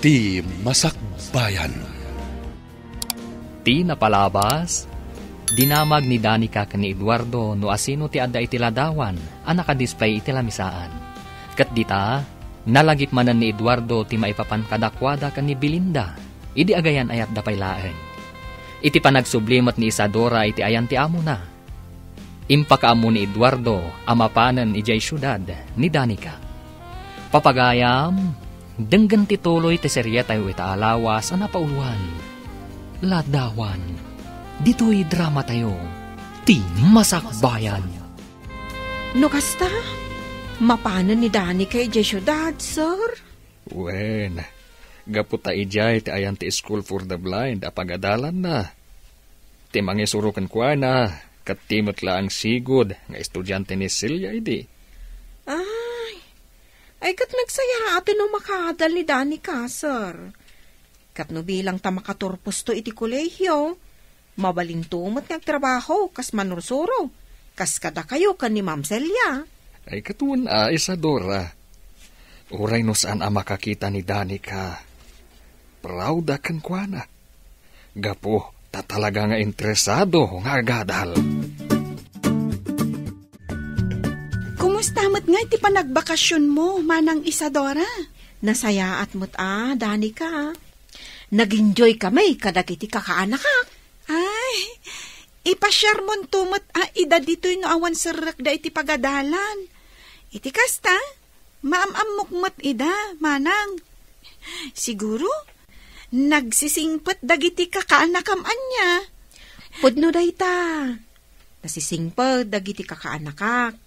Ti Masakbayan. Ti napalabas, dinamag ni Danica ni Eduardo no asino ti adda iti ladawan ang nakadisplay iti lamisaan. Kat dita, nalagip manan ni Eduardo ti maipapankadakwada kan ni Belinda, idi agayan ayat dapay laeng. Iti panagsublimat ni Isadora iti ayan ti amo na. Impakaamo ni Eduardo amapanan ijay syudad ni Danica. Papagayam, denggan ti tuloy ti serye tayo ita alawas ang napauluan. Ladawan, dito'y drama tayo, ti Masakbayan. No kasta, mapanan ni Danica ijay syudad, sir? Wen, gaputa ijay ti ayan ti School for the Blind apagadalan na. Ti mangisurukan kwa na, katimot la ang sigod nga estudyante ni Celia idi. Ay kat nagsaya atin no makadal ni Danica, sir. Kat no bilang ta makaturpos to iti kolehyo, mabalintumot ng trabaho, kas manursuro, kas kada kayo kan ni Ma'am Celia. Ay katuan Isadora. Uray no saan makakita ni Danica. Proud akan kwa na. Gapo, tatalaga nga interesado nga agadal. Kumusta mo't nga iti panagbakasyon mo, Manang Isadora? Nasaya at mo't Danica. Nag-enjoy kami kadag iti kakaanak ka. Ay, ipasyar mon tumot ida dito'y no awan sarak da iti pagadalan. Iti kasta, maamamukmat ida, Manang. Siguro, nagsisingpet dagiti kakaanakam anya. Pudno dayta. Nasisingpet dagiti kakaanakak.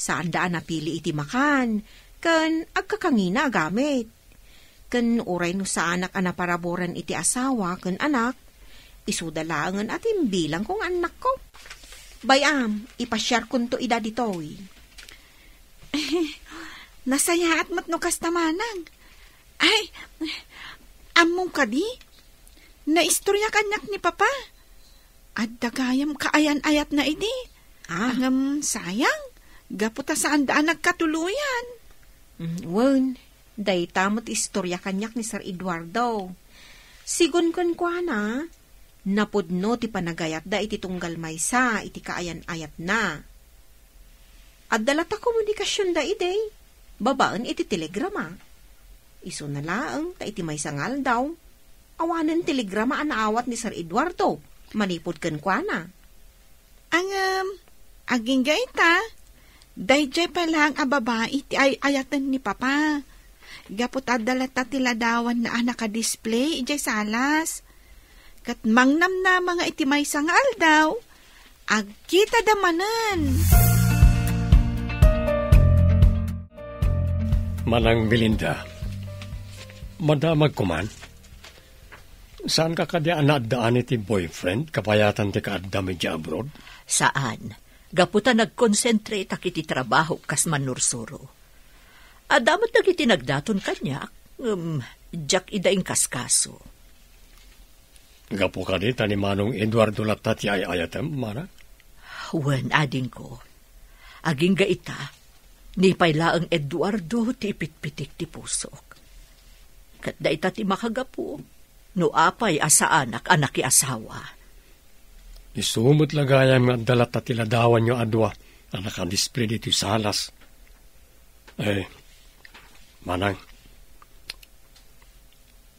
Saan daan napili iti makan, kan agkakangina gamit. Kan uray no sa anak anaparaboran iti asawa, kan anak, isudalangan at imbilang kong anak ko. Bayam, ipasyar kun to ida ditoy. Nasaya at matno kasta, Manang. Ay, among kadi, naistorya kanyak ni Papa. At dagayam kaayan-ayat na idi. Angam sayang. Gaputa saan daan nagkatuluyan. Wen, day tamot istorya kanyak ni Sir Eduardo. Sigun kun kwa na, napudno ti panagayat da iti tunggal maysa, iti kaayan-ayat na. At dalata komunikasyon da ide, babaan iti telegrama. Iso na laang, ta iti maysangal daw. Awanan telegrama anaawat ni Sir Eduardo, manipod kun kwa na. Aging gaita, dayjay pa lang babae iti ayatan ni Papa. Gapot adalata tiladawan na nakadisplay ijay salas. Kat mangnam na mga iti may sangal daw, agkita damanan. Manang Belinda, madamag kuman, saan ka kadya anadaan iti boyfriend kapayatan ti kaadda medya abroad? Saan? Gaputa nag-concentrate akiti trabaho kas manursuro. Adamat nagiti nagdaton kanyak, jak idaing kaskaso. Gapu ka di, tani Manong Eduardo Latati ay ayatem, Mana? Wen, ading ko. Aging gaita, ni paylaang Eduardo ti ipitpitik ti pusok. Kat daita ti makagapu, no apay asa anak i asawa. Isumot lagayam nga dalat at tiladawan nyo adwa na nakadisplay dito salas. Manang,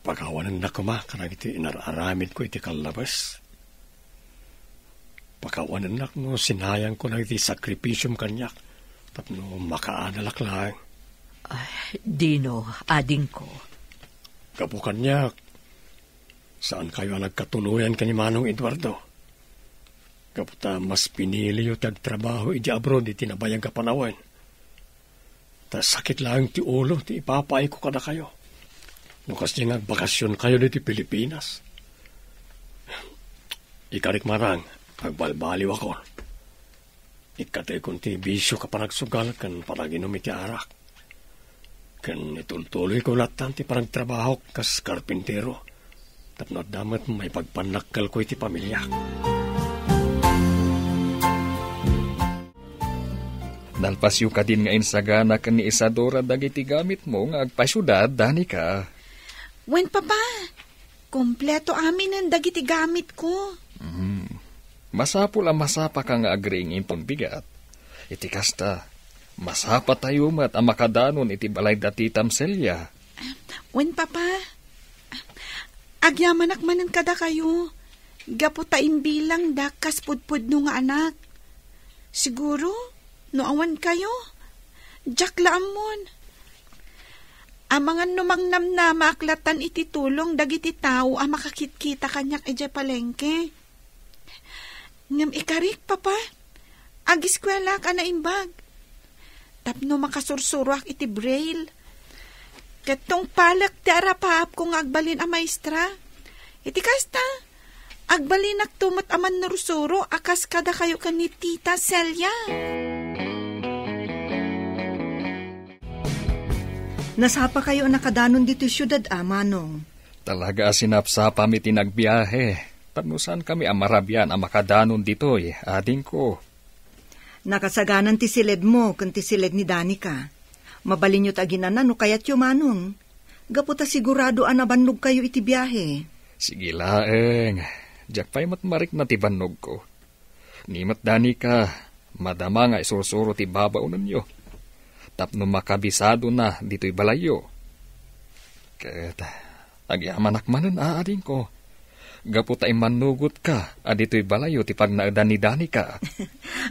pagawanan na kuma kanang iti inararamid ko iti kalabas. Pagawanan na no sinayang ko na iti sakripisyum kanyak tapno makaanalak lang. Dino, ading ko. Kapu kanyak, saan kayo nagkatuluyan ka ni Manong Eduardo? Kaputa mas pinili yung tagtrabaho iti abroad iti nabayang kapanawan. Ta sakit lang ti ulo, ti ipapay ko kada kayo. Nukas niya nga bakasyon kayo diti Pilipinas. Ikarik marang, pagbalbaliw ako. Ikatay kong ti bisyo ka panagsugal kan panaginom iti arak. Kan itultuloy ko latan ti parang trabaho kas karpintero. Tapno damat may pagpanakal ko iti pamilya. Nalpasyo ka din nga insagana kan ni Isadora dagiti gamit mo nga agpasyudad, Danica. Wen papa, kompleto amin ang dagiti gamit ko. Masapul ang masapa ka nga agring impon bigat. Iti kasta, masapa tayo mat ang makadanon iti balay dati tamselya. Wen papa, agyamanak manan kada kayo. Gaputain bilang dakas pudpud no nga anak. Siguro, no awan kayo, jak laamon. Amangan numang namna maaklatan iti tulong dagiti tao ang makakitkita kanyak ejay palengke. Ngam ikarik, papa, agiskwela ka na imbag. Tapno makasursuruak iti braille. Katong palak ti arapap kung agbalin a maestra. Iti kasta, agbalinak tumot aman narusuro akas kada kayo ka ni Tita Celia. Nasapa kayo nakadanon dito syudad, Manong. Talaga sinapsapa mi tinagbiyahe. Tanusan kami amarabyan ang makadanon ditoy, ading ko. Nakasaganan ti silid mo kung ti silid ni Danica. Mabalin nyo't aginanan no kayat yo, Manong. Gaputa sigurado anabannog kayo iti biyahe. Sige laeng, jak pa'y matmarik na ti bannog ko. Nimat Danica, madama nga isusuro ti babaw ninyo. Tapno makabisado na dito'y balayo. Ket, agyamanak manen aading ko. Gaputa manugot ka, dito'y balayo ti pagnaadan ni Danica.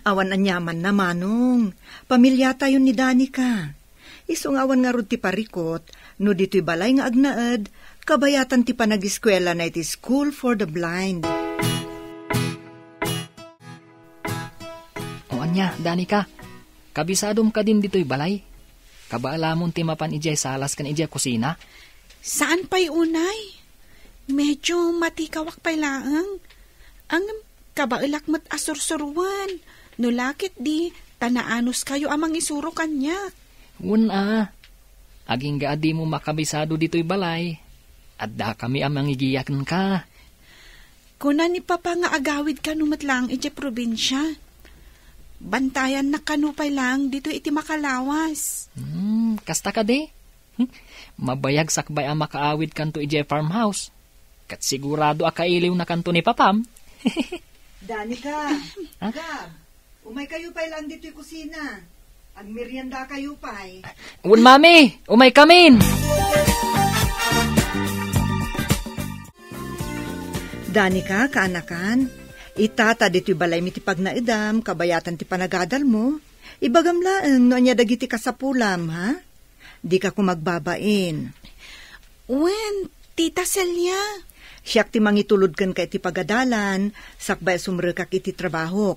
Awan anyaman na, Manong. Pamilya tayo ni Danica. Isungawan nga rod ti parikot, no dito'y balay nga agnaad, kabayatan ti panag-eskwela na iti School for the Blind. O anya, Danica, kabisadom ka din dito'y balay? Kabaalamon ti mapan ijay salas kan ijay kusina? Saan pa'y unay? Medyo matikawak pa'y laang. Ang kabailak mat asursuruan. No lakit di, tanaanos kayo amang isuro kanyak. Una, aging gaadi mo makabisado dito'y balay. Adda kami amang igiyakan ka. Kuna ni Papa nga agawid ka numat lang iti probinsya. Bantayan na kanupay lang dito iti makalawas. Kasta ka de? Mabayag sakbay ang makaawid kanto iti farmhouse. Kat sigurado akailiw na kanto ni Papam. Danica, Gab, umay kayo pa'y lang dito'y kusina. Agmerienda kayo pa'y. Un mami, umay kamin! Danica, kaanakan, itata dito'y balay mi ti pagnaidam, kabayatan ti panagadal mo. Ibagamlaeng no anya dagiti kasapulam, ha? Di ka kumagbabain. Wen, Tita Celia. Siyak ti mangitulod kan ka iti pagadalan, sakbay sumrekak iti trabaho.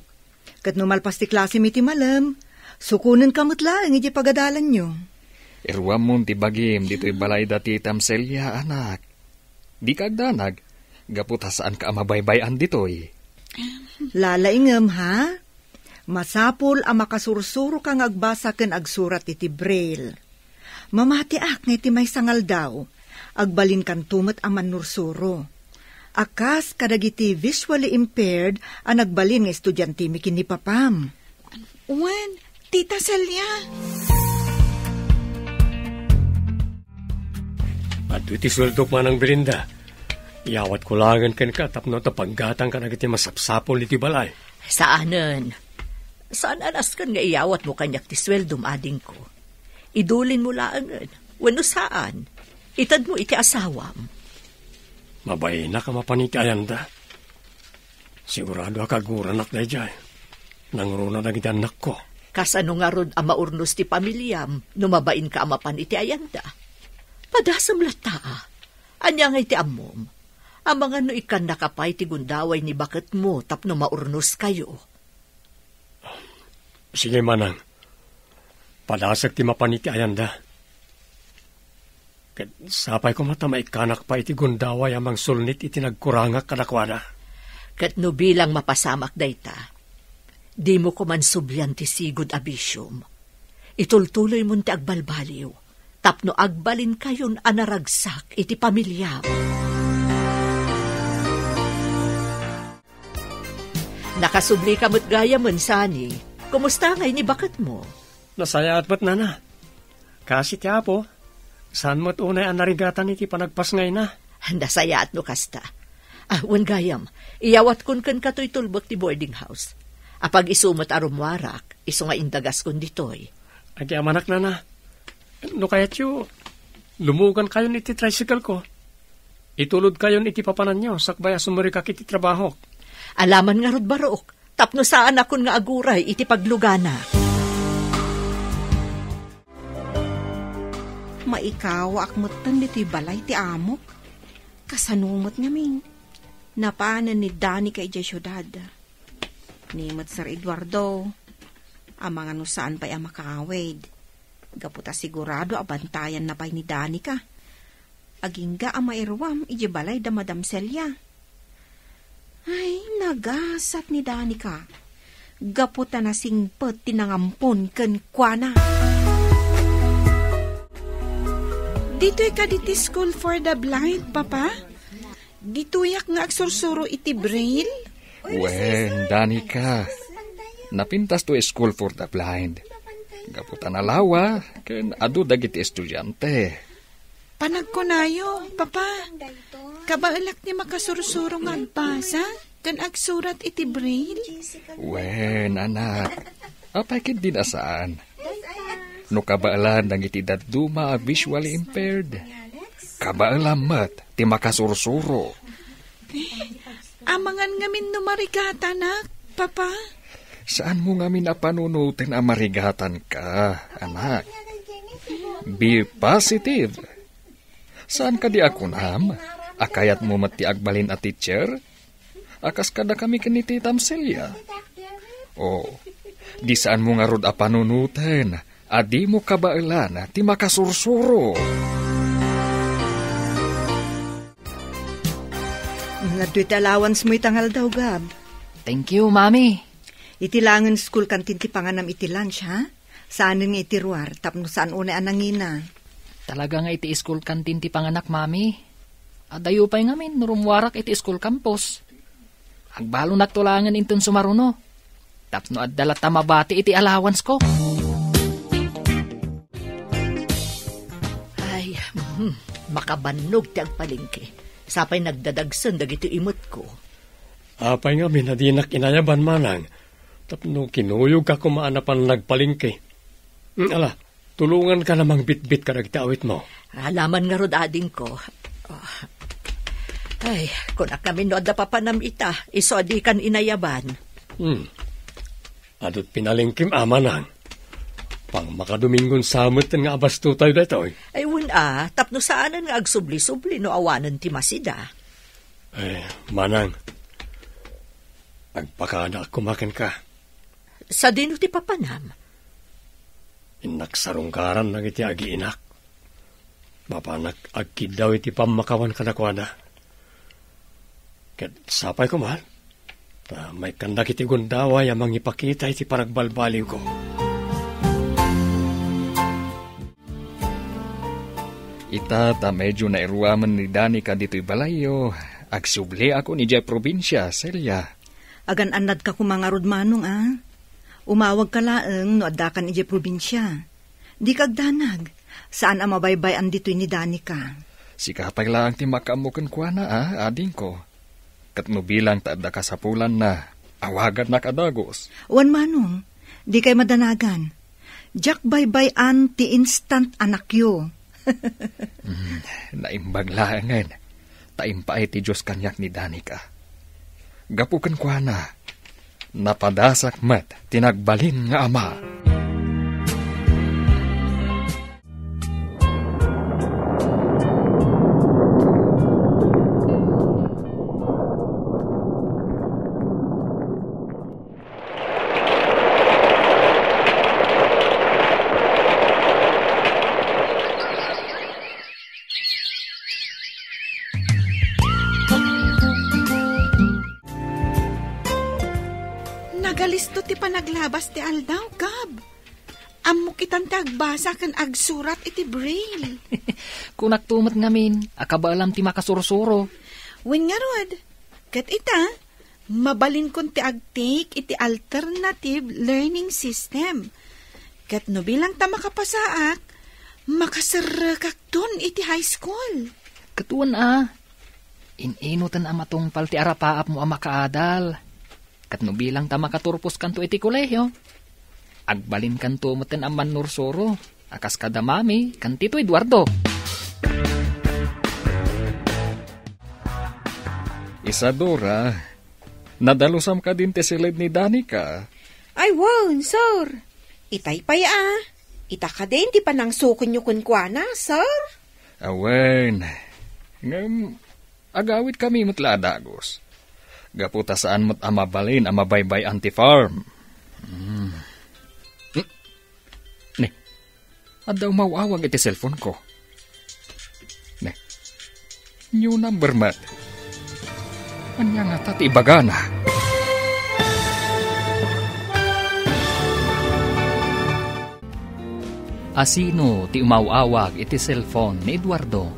Kat numalpas ti klase mi ti malam, sukunan kamot lang iti pagadalan nyo. Irwam mo ti bagim dito'y balay dati tamselya, anak. Di kagdanag, gaputa saan ka amabaybayan dito'y. Lalaingam, ha? Masapol ang makasursuro kang agbasa ken agsurat iti braille. Mamatiak nga iti may sangal daw, agbalin kan tumet ang manursuro. Akas kadagiti visually impaired ang nagbalin nga estudyante mi ken ni Papam. Wen, Tita Celia. At iti suldok man ang Belinda. Iawat ko langan ken ka tapno tapaggatang ka nagiti masapsapol iti balay. Saanen? Saan anas kan nga iawat mo kanyak ti sweldo ading ko? Idulin mo laangan. Wano saan? Itad mo iti asawam. Mabay na ka mapanitayan da. Sigurado akaguranak na jay. Nangruna na kita anak ko. Kasano nga ron ang maurnos ti pamilyam, numabain ka amapan iti ayanda. Padasam lata, anya nga iti amom. Ang mga no ikan nakapay ti gundaway ni bakit mo tapno maurnos kayo. Sige manang, padasag ti mapaniti ayanda. Ket sapay ko mata maikanak pa iti gundaway amang sulnit iti nagkurangak kadakwada. Ket no bilang mapasamak dayta, di mo ko man subyan ti sigud abisyum. Itultuloy mo ti agbalbaliw, tapno agbalin kayon anaragsak iti pamilya. Nakasubli ka mo't gaya man, Sani. Kumusta ngay ni bakit mo? Nasaya at ba't nana? Kasi tiyapo, Saan mo't unay ang narigatan iti panagpas ngay na? Nasaya at no kasta. Wan gayam, iyawat kun kan kato'y tulbot ti boarding house. Apag isumot arumwarak, iso nga indagas kun ditoy. Agi amanak na. No kaya't yu, lumugan kayo iti tricycle ko. Itulod kayo iti papanan nyo, sakbaya sumarikak iti trabaho. Alaman nga rod barok, tapno saan akon nga aguray iti paglugana. Maikaw akmutan dito'y balay ti amok. Kasanumot ngamin. Napaanan ni Danica ijay syudad. Nimot Sir Eduardo. Amang ano saan pa'y makawid. Gaputa sigurado abantayan na pa'y ni Danica. Agingga ang mairwam ijay balay da Madam Celia. Ay, nagasat ni Danica. Gaputa na singpet tinangampon ken kuana. Dito'y ka diti school for the blind, Papa? Dito'yak nga agsursuro iti braille? Wen, Danica. Napintas to school for the blind. Gaputa na lawa, ken adu dagiti estudyante. Panagkunayo, Papa. Kabaalak ni makasursuro nga agbasa, kan agsurat iti braille? Wen, anak. Apay kin din asaan. No kabaalan ng iti daduma visually impaired. Kabaalan mat, ti makasursuro. Amangan ngamin numarigata na, Papa. Saan mo ngamin napanunutin ang marigatan ka, anak? Be positive. Saan ka di akunam? Akayat mo mati agbalin a teacher? Akas kada kami kiniti Tamsilya. O, di saan mo nga rod a panunutin? Adi mo kabailan ti makasursuro. Nadto'y allowance mo itangal daw, Gab. Thank you, Mami. Itilangan school kantin ti panganam iti lunch, ha? Saan nga iti ruar, tapno saan unay anangina. Talaga nga iti school canteen ti panganak, Mami. Adayo pa'y ngamin, nurumwarak iti school campus. Agbalo nagtulangan intun sumaruno. Tapno addalat tamabati iti allowance ko. Makabannog ti agpalingki. Sapay nagdadagsan dagiti imot ko. Apay nga minadinak inayaban manang. Tapno kinuyog ka kumaanapan nagpalingki. Ala, tulungan ka namang bit-bit ka nagtaawit mo. Alaman nga rod ading ko. Ay, kunak namin no da papanam ita. Iso adi kan inayaban. Adot pinalingkim amanang. Pang makadumingon samot nga abasto tayo dito. Ay, wala. Tapno saanan nga agsubli-subli no awanan ti masida. Ay, manang. Agpakaanak kumakin ka. Sa dino ti papanam? Inaksarungkaran na iti agi-inak. Mapanak agkid daw iti pamakawan kanakwana. Ket sapay ko mahal. May kandak iti gundaway amang ipakita iti paragbalbaliw ko. Ita ta medyo nairuaman ni Danica dito'y balayo. Agsubli ako ni Jay Probinsya, Celia. Agan anad ka kumangarod manong, ah. Umawag ka laeng no adakan ije probinsya. Di kagdanag. Saan ang mabaybayan dito'y ni Danica? Sikapay lang ti makamukan kwa na, ading ko. Katno bilang taada ka sa pulan na. Awagan na kadagos. Wan manong, di kay madanagan. Jak baybayan ti instant anak yo. Naimbag laangan. Taimpaay ti Diyos kanyak ni Danica. Gapukan kwa na. Napadasak mat tinagbalin nga ama. Nagalisto ti panaglabas ti aldaw, Gab. Amok itan ti agbasa kan agsurat iti braille. Kunak tumat ngamin, akabalam ti makasursuro. Wen nga rod, kat ita, mabalin kon ti agtake iti alternative learning system. Kat no bilang ta makapasaak, Makasarkak dun iti high school. Katuan ininutan amatong palti arapaap mo makaadal. Kat no bilang ta makaturpos kanto iti kolehiyo. Agbalin kanto maten aman nursoro. Akas kada mami, kan Tito Eduardo. Isadora, nadalusam ka din ti silid ni Danica. Ay, wow, sir. Itay pay Ita ka din, di pa nang sukon nyo kunkwana, sir. Awen, agawit kami mutla dagos. Gaputa saan mo't amabalin amabaybay anti-farm. Ne, adaw mawawag iti cellphone ko. Ne, new number mat. Anya nga tati bagana. Asino ti umawawag iti cellphone ni Eduardo.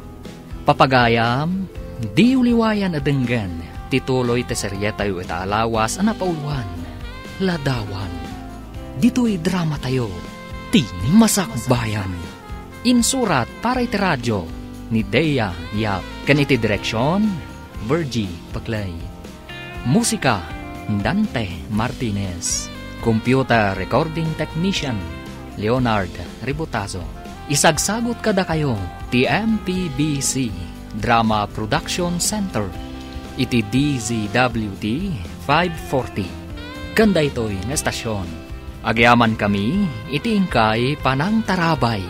Papagayam, di uliwayan adenggan, tituloy ti seryetayo ita alawas anapauluan, ladawan. Dito'y drama tayo, tini masakbayan. Insurat para iti radyo, ni Dea Yap, kan iti direksyon, Virgie Paglay. Musika, Dante Martinez. Computer Recording Technician, Leonard Ributazo. Isagsagot kada kayo, TMPBC Drama Production Center. Iti DZWT 540. Ganda ito'y na estasyon. Agyaman kami, iti ingkay panang tarabay.